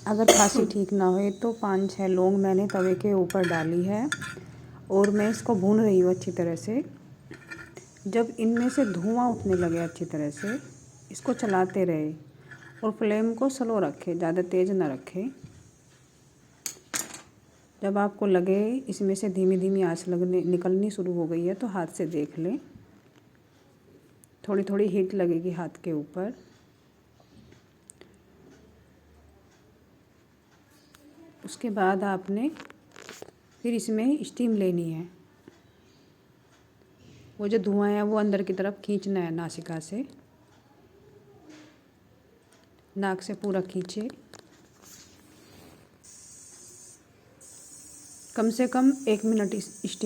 अगर खांसी ठीक ना हो तो 5-6 लौंग मैंने तवे के ऊपर डाली है और मैं इसको भून रही हूँ अच्छी तरह से। जब इनमें से धुआं उठने लगे अच्छी तरह से, इसको चलाते रहे और फ्लेम को स्लो रखें, ज़्यादा तेज़ ना रखें। जब आपको लगे इसमें से धीमी धीमी आंच निकलनी शुरू हो गई है तो हाथ से देख लें, थोड़ी थोड़ी हीट लगेगी हाथ के ऊपर। उसके बाद आपने फिर इसमें स्टीम लेनी है। वो जो धुआं है वो अंदर की तरफ खींचना है नासिका से, नाक से पूरा खींचे। कम से कम 1 मिनट स्टीम